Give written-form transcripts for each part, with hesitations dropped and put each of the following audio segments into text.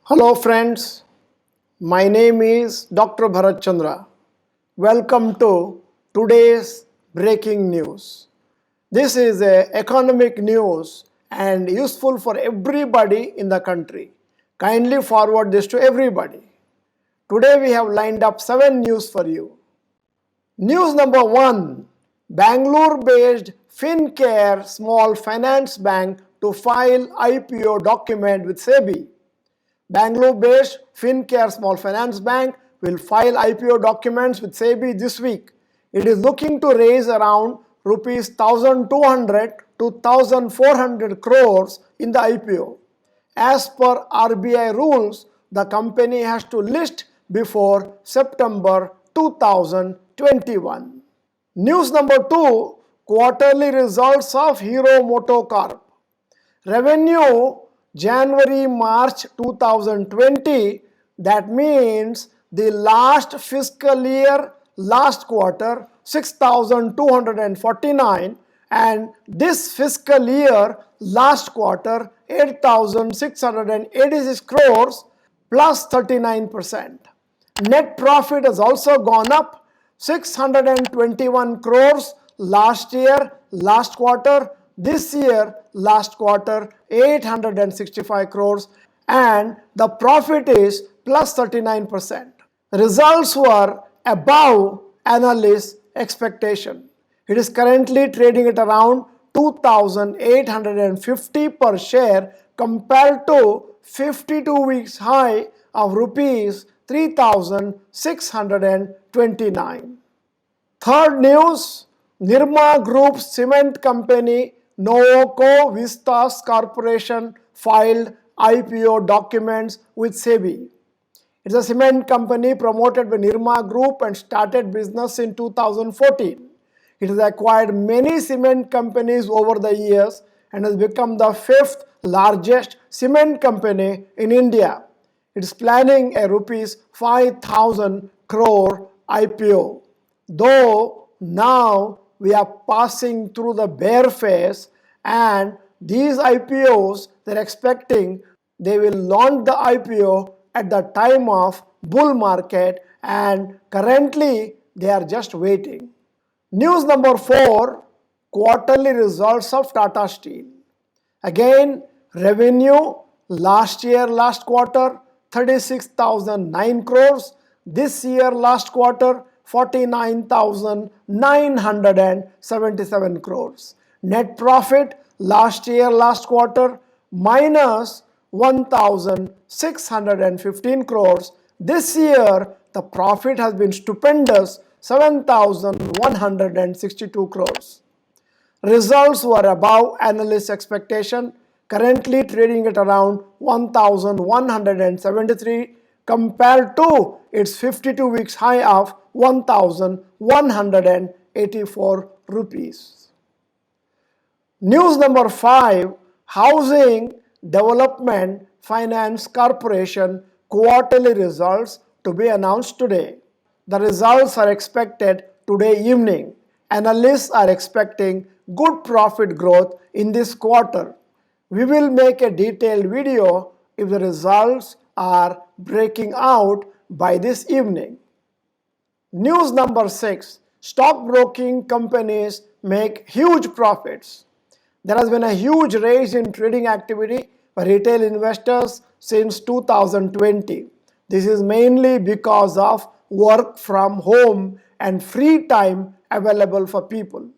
Hello friends, my name is Dr.Bharath Chandra. Welcome to today's breaking news. This is economic news and useful for everybody in the country. Kindly forward this to everybody. Today we have lined up 7 news for you. News number 1, Bangalore-based FinCare Small Finance Bank to file IPO document with SEBI. Bangalore-based FinCare Small Finance Bank will file IPO documents with SEBI this week. It is looking to raise around rupees 1,200 to 1,400 crores in the IPO. As per RBI rules, the company has to list before September 2021. News number 2, quarterly results of Hero MotoCorp. Revenue January-March 2020, that means the last fiscal year, last quarter 6,249, and this fiscal year, last quarter 8,686 crores plus 39%. Net profit has also gone up 621 crores last year, last quarter. This year, last quarter, 865 crores, and the profit is plus 39%. Results were above analyst expectation. It is currently trading at around 2,850 per share compared to 52 weeks high of rupees 3,629. Third news, Nirma Group's cement company Novoco Vistas Corporation filed IPO documents with SEBI. It's a cement company promoted by Nirma Group and started business in 2014. It has acquired many cement companies over the years and has become the 5th largest cement company in India. It is planning a rupees 5,000 crore IPO. Though now we are passing through the bear phase, and these IPOs, they're expecting they will launch the IPO at the time of bull market, and currently they are just waiting. News number 4, quarterly results of Tata Steel. Again, revenue last year, last quarter 36,009 crores. This year, last quarter 49,977 crores. Net profit last year, last quarter minus 1,615 crores. This year, the profit has been stupendous, 7,162 crores. Results were above analyst expectation, currently trading at around 1,173 compared to its 52 weeks high of 1,184 rupees. News number 5, Housing Development Finance Corporation quarterly results to be announced today. The results are expected today evening. Analysts are expecting good profit growth in this quarter. We will make a detailed video if the results are breaking out by this evening. News number 6, stockbroking companies make huge profits. There has been a huge rise in trading activity by retail investors since 2020. This is mainly because of work from home and free time available for people.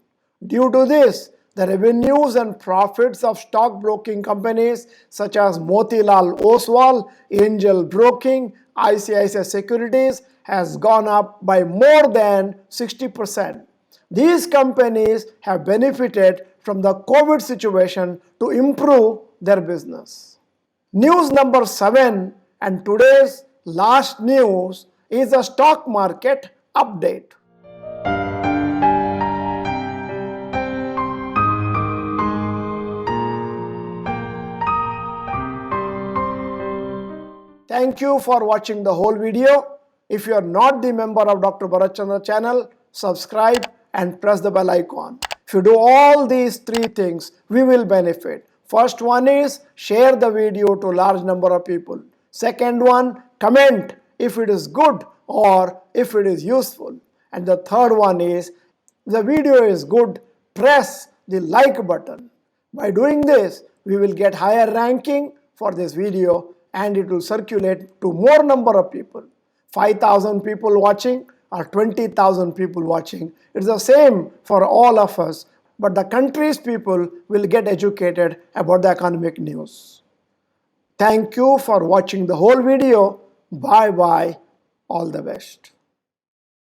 Due to this, the revenues and profits of stockbroking companies such as Motilal Oswal, Angel Broking, ICICI Securities has gone up by more than 60%. These companies have benefited from the COVID situation to improve their business. News number 7, and today's last news is a stock market update. Thank you for watching the whole video. If you are not the member of Dr. Bharath Chandra channel, subscribe and press the bell icon. If you do all these 3 things, we will benefit. First one is share the video to large number of people. Second one, comment if it is good or if it is useful. And the third one is, if the video is good, press the like button. By doing this, we will get higher ranking for this video and it will circulate to more number of people. 5,000 people watching or 20,000 people watching. It's the same for all of us, but the country's people will get educated about the economic news. Thank you for watching the whole video. Bye bye. All the best.